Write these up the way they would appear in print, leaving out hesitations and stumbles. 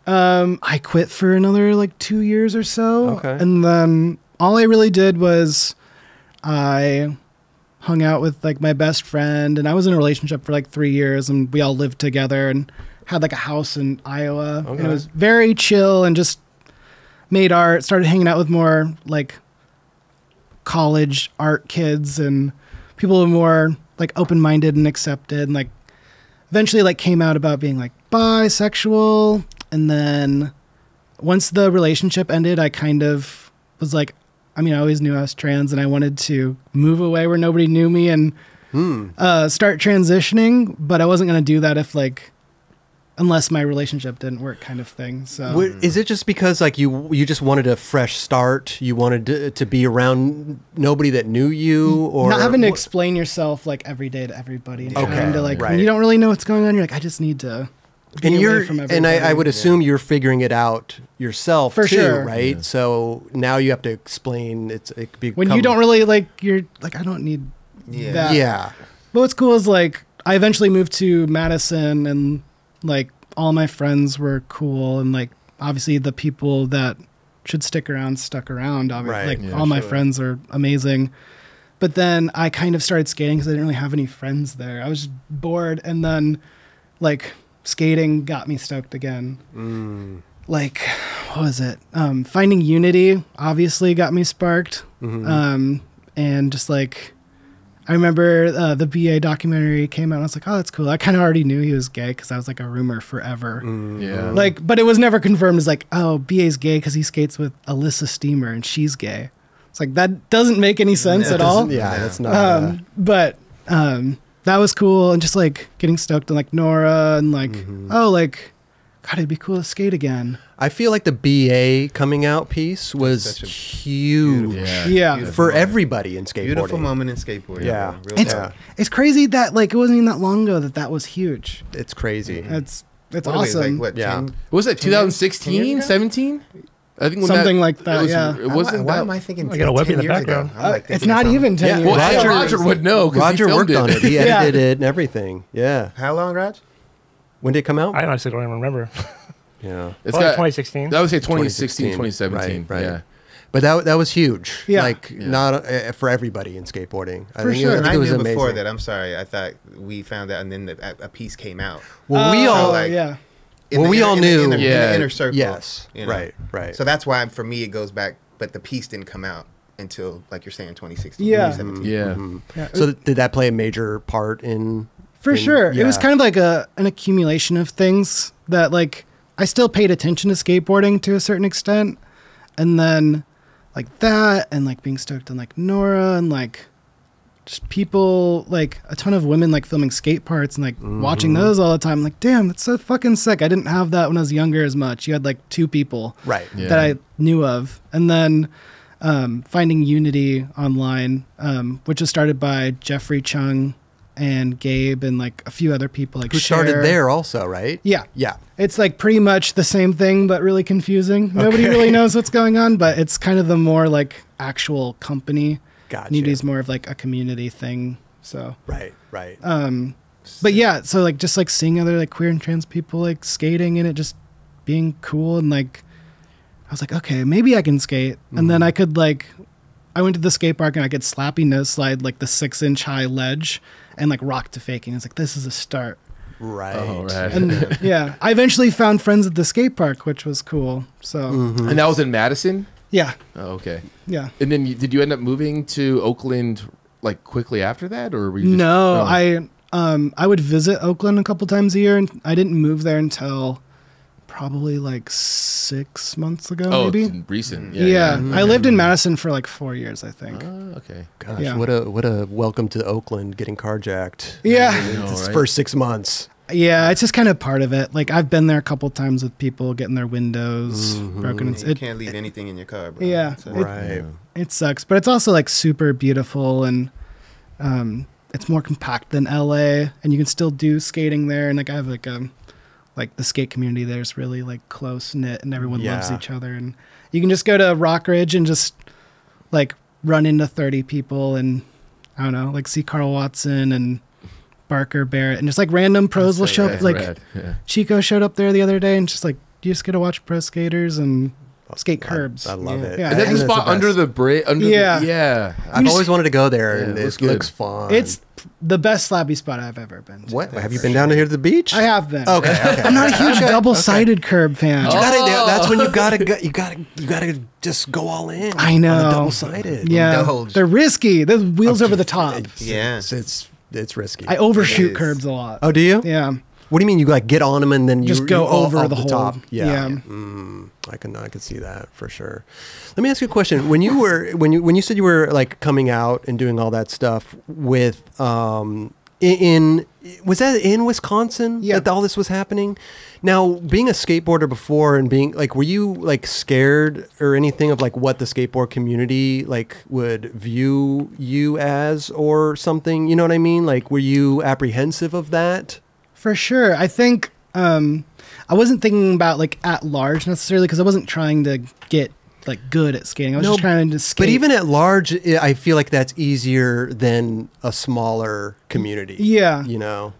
I quit for another like 2 years or so. Okay. And then all I really did was I hung out with like my best friend, and I was in a relationship for like 3 years, and we all lived together and had like a house in Iowa. Okay. And it was very chill and just made art, started hanging out with more like college art kids and people who were more like open-minded and accepted, and like eventually like came out about being like bisexual. And then once the relationship ended, I kind of was like, I mean, I always knew I was trans, and I wanted to move away where nobody knew me and start transitioning, but I wasn't going to do that if like, unless my relationship didn't work, kind of thing. So Is it just because like you just wanted a fresh start? You wanted to be around nobody that knew you, or not having to explain yourself like every day to everybody. And Okay, trying to like, right. when you don't really know what's going on, you're like, I just need to be and away you're from and everybody. I would assume you're figuring it out yourself For too, sure. right? Yeah. So now you have to explain it could become, when you don't really like, you're like, I don't need that. yeah. But what's cool is like, I eventually moved to Madison, and like all my friends were cool, and like obviously the people that should stick around stuck around. Right. Like Yeah, all my sure. friends are amazing. But then I kind of started skating because I didn't really have any friends there. I was bored, and then like skating got me stoked again. Like, what was it? Finding Unity obviously got me sparked. And just like, I remember the BA documentary came out, and I was like, oh, that's cool. I kind of already knew he was gay because that was like a rumor forever. Yeah. Like, but it was never confirmed as like, oh, BA's gay because he skates with Alyssa Steamer and she's gay. It's like, that doesn't make any sense at all. Yeah, that's not. But that was cool, and just like getting stoked on like Nora, and like, oh, like, God, it'd be cool to skate again. I feel like the BA coming out piece was Such a huge Yeah. Beautiful for moment. everybody in skateboarding. Beautiful moment in skateboarding. Yeah. Real It's talk. it's crazy that like it wasn't even that long ago that was huge. It's crazy. It's What are we, awesome. Like, what, Yeah. 10? What was that, 10 years 2016, ago? 17? I think when Something like that, It was, yeah. It wasn't why that. am I thinking I got a Webby 10 in the years ago? background. I'm, like, It's thinking not something. even 10 Yeah, years. well, ago. Roger would know because he Roger filmed worked on it. He Yeah. edited it and everything. Yeah. How long, Raj? When did it come out? I honestly don't even remember. Yeah. It's Probably got 2016. I would say 2016, 2017. Right. Yeah. But that was huge. Yeah. Like not for everybody in skateboarding. For sure. I And think I it was knew amazing. before that. I'm sorry. I thought we found out, and then a piece came out. Well, we Oh, all like- yeah. In Well, the we inner- all in the knew. inner- in Yeah. the inner circle. Yes. you know? Right. So that's why, for me, it goes back. But the piece didn't come out until, like you're saying, 2016, Yeah. 2017. Yeah. Yeah. So did that play a major part in? For in- sure. It was yeah. kind of like an accumulation of things that like I still paid attention to skateboarding to a certain extent. And then like that, and like being stoked on like Nora, and like just people, like a ton of women like filming skate parts and like watching those all the time. Like, damn, that's so fucking sick. I didn't have that when I was younger as much. You had like 2 people Right. Yeah. that I knew of. And then finding Unity online, which was started by Jeffrey Chung and Gabe and like a few other people, like Who started Cher. there also, right? Yeah. Yeah. It's like pretty much the same thing, but really confusing. Nobody really knows what's going on, but it's kind of the more like actual company. Gotcha. Unity's more of like a community thing. So, Right. but yeah, so like just like seeing other like queer and trans people like skating and it just being cool, and like I was like, okay, maybe I can skate. And then I could like, I went to the skate park and I could slappy nose slide like the 6-inch high ledge and like rock to faking. I was like, this is a start. Right. Oh, right. And yeah, I eventually found friends at the skate park, which was cool. So And that was in Madison? yeah, Oh, okay. yeah. And then did you end up moving to Oakland like quickly after that, or were you just, No, oh. I would visit Oakland a couple times a year, and I didn't move there until probably like 6 months ago, Oh, maybe. it's recent. Yeah, I lived in Madison for like 4 years, I think. Oh, okay. Gosh, Yeah. what a welcome to Oakland, getting carjacked. Yeah. in know, its right? first 6 months. Yeah, it's just kind of part of it. Like I've been there a couple times with people getting their windows broken. You can't leave anything in your car, bro. Yeah. So- Right. It sucks, but it's also like super beautiful, and it's more compact than LA, and you can still do skating there. And like I have like the skate community there is really like close knit, and everyone loves Yeah. each other. And you can just go to Rock Ridge and just like run into 30 people, and I don't know, like see Carl Watson and Barker Barrett, and just like random pros will show up. rad. Like Rad. Yeah. Chico showed up there the other day, and just like, you just get to watch pro skaters and skate curbs. I love it. Yeah. Is that the It's spot under the bridge? Yeah. I've always wanted to go there, and it looks it good. looks fun. It's the best slabby spot I've ever been to. What? Have you been down here to the beach? I have been. Okay. I'm not a huge double-sided curb fan. You gotta, that's when you gotta just go all in. I know. On a double-sided. Yeah, Indulge. they're risky. The wheels over the top. Yeah. It's risky. I overshoot It is. curbs a lot. Oh, do you? Yeah. What do you mean? You like get on them and then you Just go you- over off the whole- top? yeah. I can see that for sure. Let me ask you a question. When you were when you said you were like coming out and doing all that stuff with in was that in Wisconsin Yeah. that all this was happening? Now, being a skateboarder before and being like, were you like scared or anything of like what the skateboard community like would view you as or something? You know what I mean? Like, were you apprehensive of that? For sure. I think I wasn't thinking about like at large necessarily because I wasn't trying to get like good at skating. I was just trying to skate. But even at large, I feel like that's easier than a smaller community. Yeah. You know?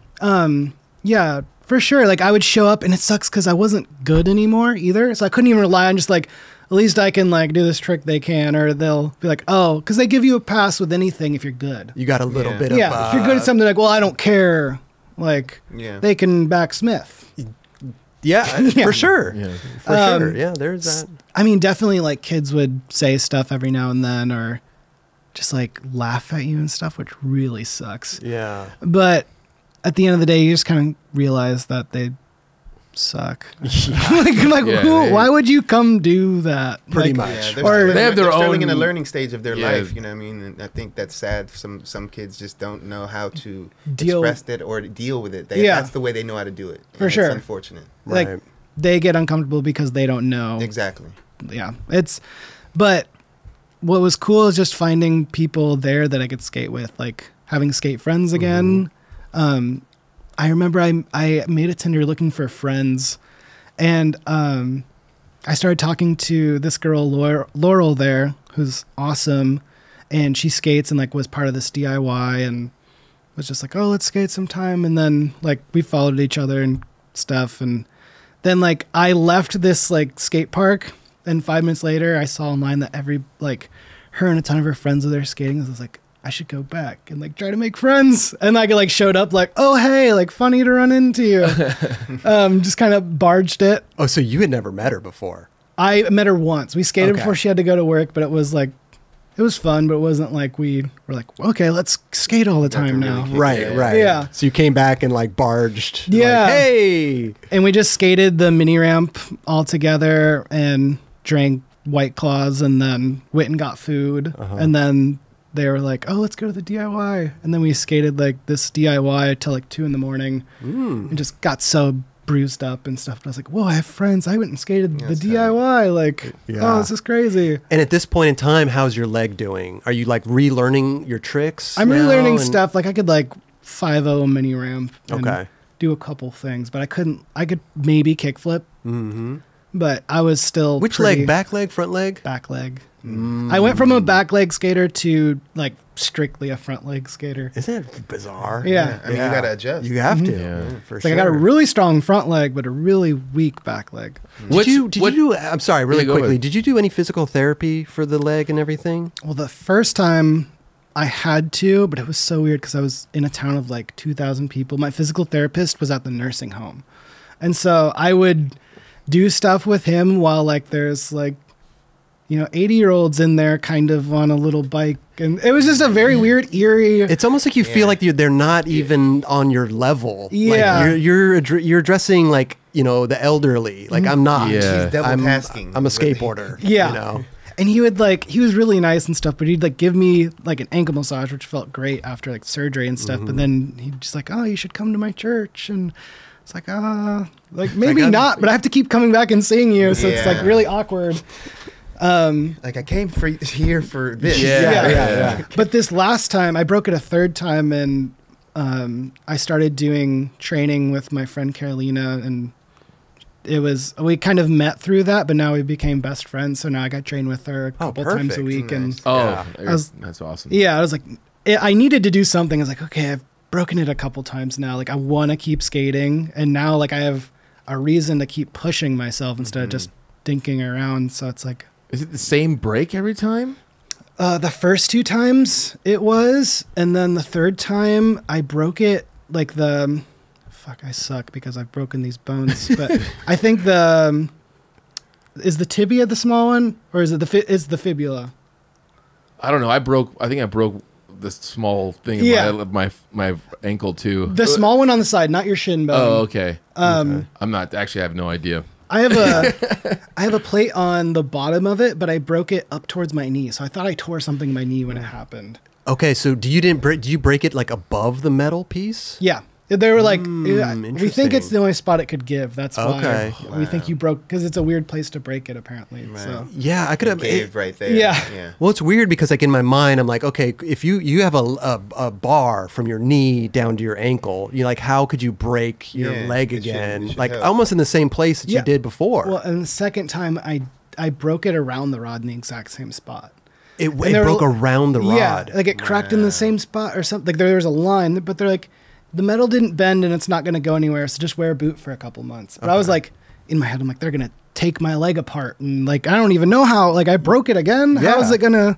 Yeah, for sure. Like I would show up and it sucks because I wasn't good anymore either. So I couldn't even rely on just like, at least I can like do this trick they can, or they'll be like, oh, because they give you a pass with anything if you're good. You got a little Yeah. bit of... Yeah, if you're good at something like, well, I don't care. Like, Yeah. they can back Smith. Yeah, Yeah. for sure. Yeah. For sure. Yeah, there's that. I mean, definitely like kids would say stuff every now and then or just like laugh at you and stuff, which really sucks. Yeah. But at the end of the day, you just kind of realize that they suck. like Yeah, who, yeah. why would you come do that? Pretty Like, much. Yeah, Or they have their they're still own- in a learning stage of their Yeah. life. You know what I mean? And I think that's sad. Some kids just don't know how to Deal- express it or to deal with it. Yeah. That's the way they know how to do it. For And sure. It's unfortunate. Like, Right. they get uncomfortable because they don't know. Exactly. Yeah. But what was cool is just finding people there that I could skate with, like having skate friends again. I remember I made a Tinder looking for friends, and I started talking to this girl, Laurel there, who's awesome, and she skates and like was part of this DIY and was just like, oh, let's skate sometime. And then like we followed each other and stuff. And then like I left this like skate park, and 5 minutes later I saw online that her and a ton of her friends were there skating. I was like, I should go back and like try to make friends. And I like showed up like, oh, hey, like funny to run into you. Just kind of barged it. Oh, so you had never met her before? I met her once. We skated Okay. before she had to go to work, but it was fun, but it wasn't like we were like, okay, let's skate all the time really now. kick Right, Yeah. right. Yeah. So you came back and like barged. Yeah. Like, hey. And we just skated the mini ramp all together and drank White Claws and then went and got food. And then they were like, oh, let's go to the DIY. And then we skated like this DIY till like 2 a.m. And just got so bruised up and stuff. But I was like, whoa, I have friends. I went and skated the That's DIY. Like, Yeah. oh, this is crazy. And at this point in time, how's your leg doing? Are you like relearning your tricks? I'm now relearning and- stuff. Like I could like 5-0 a mini ramp. And Okay. do a couple things, but I could maybe kickflip. But I was still Which pretty leg? Back leg? Front leg? back leg. I went from a back leg skater to like strictly a front leg skater. Isn't that bizarre? Yeah. I mean, you gotta adjust. You have to. Yeah. For It's sure. like I got a really strong front leg, but a really weak back leg. Did you do, I'm sorry, really Yeah, go quickly. ahead. Did you do any physical therapy for the leg and everything? Well, the first time I had to, but it was so weird because I was in a town of like 2,000 people. My physical therapist was at the nursing home. And so I would do stuff with him while like there's like, 80-year-olds in there kind of on a little bike. And it was just a very weird, eerie. It's almost like you feel like they're not even on your level. Yeah. Like you're addressing like, the elderly. Like I'm not. Yeah. He's double I'm tasking. a really. skateboarder. Yeah. And he was really nice and stuff, but he'd like give me like an ankle massage, which felt great after like surgery and stuff. But then he'd just like, oh, you should come to my church. And it's like, maybe I'm- not, but I have to keep coming back and seeing you. So it's like Yeah. really awkward. Like I came here for this. Yeah. But this last time I broke it a third time, and I started doing training with my friend Carolina, and we kind of met through that, but now we became best friends. So now I got trained with her a couple times a perfect. week. And Oh, Yeah. that's awesome. yeah, I was like, I needed to do something. I was like, okay, I've broken it a couple times now. Like I want to keep skating. And now like I have a reason to keep pushing myself instead of just dinking around. So it's like, Is it the same break every time? the first 2 times it was, and then the third time I broke it like I suck because I've broken these bones, but I think is the tibia the small one, or is it the fibula? I don't know. I think I broke the small thing in my ankle too. The small one on the side, not your shin bone. Oh, okay. I'm not actually. I have no idea. I have a plate on the bottom of it, but I broke it up towards my knee, so I thought I tore something in my knee when it happened. Okay, so do you break it like above the metal piece? Yeah. They were like, we think it's the only spot it could give. That's why we think you broke, because it's a weird place to break it, apparently. Right. So Yeah, I could have. Gave right there. Yeah. Well, it's weird because like in my mind, I'm like, okay, if you have a bar from your knee down to your ankle, you like, how could you break your leg it should- again? it should Like help. almost in the same place that you Yeah. did before. Well, and the second time I broke it around the rod in the exact same spot. it they were- broke around the rod. Yeah, like it cracked in the same spot or something. Like there was a line, but they're like, the metal didn't bend and it's not going to go anywhere, so just wear a boot for a couple months. But I was like, in my head, I'm like, they're going to take my leg apart, and like I don't even know how. Like I broke it again. Yeah. How is it gonna?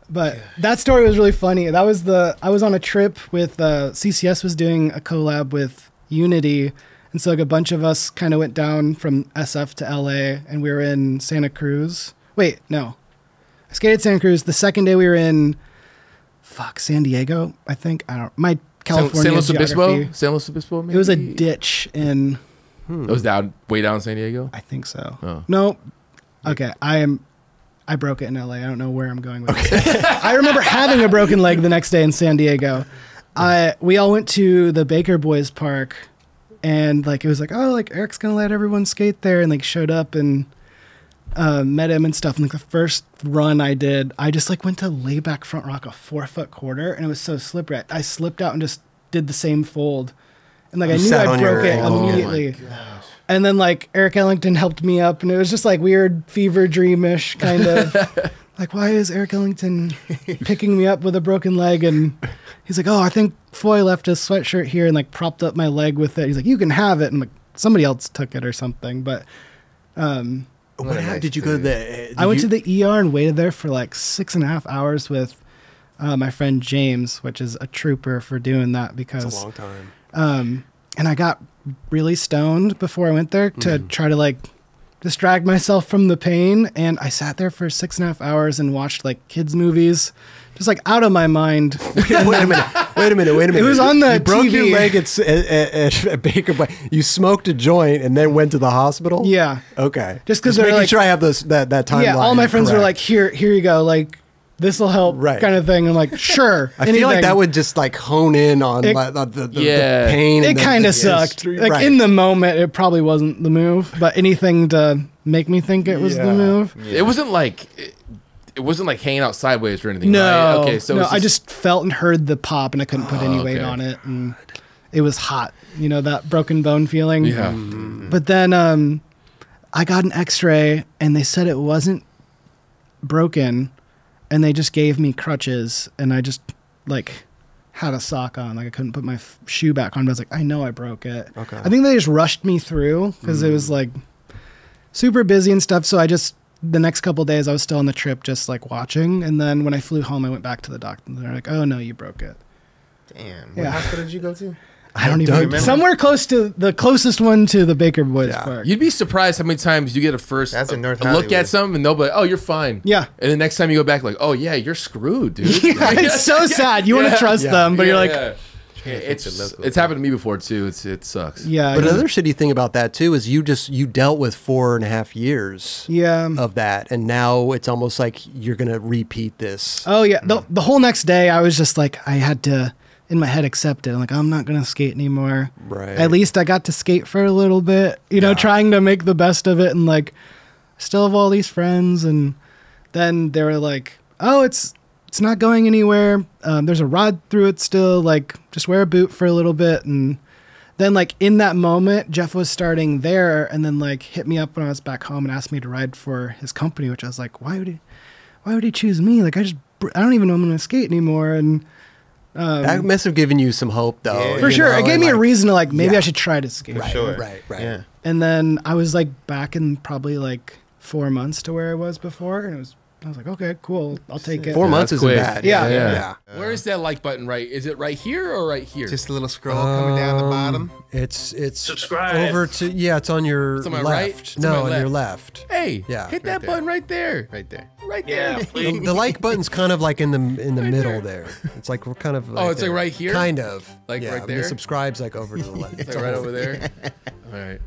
But that story was really funny. I was on a trip with CCS was doing a collab with Unity, and so like a bunch of us kind of went down from SF to LA, and we were in Santa Cruz. Wait, no, I skated Santa Cruz. The second day we were in San Diego, I think. I don't. My California San Luis Obispo. geography. San Luis Obispo. Maybe? It was a ditch in. It was way down in San Diego. I think so. Oh. No. Okay, I broke it in LA. I don't know where I'm going with this. I remember having a broken leg the next day in San Diego. We all went to the Baker Boys Park, and like it was like, oh, like Eric's gonna let everyone skate there, and like showed up and met him and stuff. And like the first run I did, I just like went to lay back front rock a 4-foot quarter, and it was so slippery. I slipped out and just did the same fold, and like I knew sat I on broke your it ankle. immediately. And then like Eric Ellington helped me up, and it was just like weird fever dreamish kind of like, why is Eric Ellington picking me up with a broken leg? And he's like, oh, I think Foy left his sweatshirt here and like propped up my leg with it. He's like, you can have it. And like somebody else took it or something. But Did you go to the? I went to the ER and waited there for like 6.5 hours with my friend James, which is a trooper for doing that because It's a long time. and I got really stoned before I went there to try to like distract myself from the pain. And I sat there for 6.5 hours and watched like kids movies, just like out of my mind. Wait a minute. It was on the You broke TV. your leg at Baker Boy. You smoked a joint and then went to the hospital? Yeah. Okay. Just 'cause they're they're making like- sure I have that timeline. Yeah. All my friends were correct. like, here you go. Like, this will help, Right. kind of thing. I'm like, sure. I feel like anything. that would just like hone in on It- the Yeah. pain. It and the- kind the of sucked. history. Like Right. in the moment, it probably wasn't the move, but anything to make me think it was the Yeah. move. It wasn't like hanging out sideways or anything. No. Right? Okay. So no, it's I just felt and heard the pop, and I couldn't put any weight okay. on it, and it was hot. You know, that broken bone feeling. Yeah. But then I got an X-ray, and they said it wasn't broken, and they just gave me crutches, and I just like had a sock on, like I couldn't put my shoe back on. But I was like, I know I broke it. Okay. I think they just rushed me through because it was like super busy and stuff. So I just the next couple days I was still on the trip, just like watching, and then when I flew home, I went back to the doctor, and they're like, "Oh no, you broke it." Damn. Yeah. What hospital did you go to? I don't even remember. somewhere close to the closest one to the Baker Boys Yeah. Park. You'd be surprised how many times you get a first That's in North a look Hollywood. at something and they'll be like, oh, you're fine. Yeah. And the next time you go back, like, oh yeah, you're screwed, dude. Yeah, it's so sad. You want to trust them, but you're like, Yeah. It's happened to me before too. It sucks. yeah, But yeah. another shitty thing about that too is you dealt with 4.5 years Yeah. of that, and now it's almost like you're gonna repeat this. Oh yeah. The whole next day, I was just like, I had to, in my head, accept it. I'm like, I'm not gonna skate anymore. Right. At least I got to skate for a little bit. You know, Yeah. trying to make the best of it, and like, still have all these friends. And then they were like, oh, it's not going anywhere. There's a rod through it still. Like, just wear a boot for a little bit. And then like in that moment, Jeff was starting there, and then like hit me up when I was back home and asked me to ride for his company, which I was like, why would he choose me? Like I don't even know I'm gonna skate anymore. And That must have given you some hope, though. Yeah. For you sure. know, It gave and me a like- reason to like, maybe Yeah. I should try to skate. Right, Sure. right. Yeah. And then I was like back in probably like 4 months to where I was before. And I was like, okay, cool. I'll take it. 4 months that's isn't quick. bad. Yeah. yeah. Where is that like button? Right? Is it right here or right here? Just a little scroll coming down the bottom. It's Subscribe. over to it's on your It's on my left. right? It's on No, my on your left. hey, Yeah. hit that Right there. button right there. Right there. Right Yeah, there. please. The like button's kind of like in the middle there. It's like we're kind of like it's like right here? Kind of. Like yeah, right and the there? subscribe's like over to the left. It's like right over there. All right.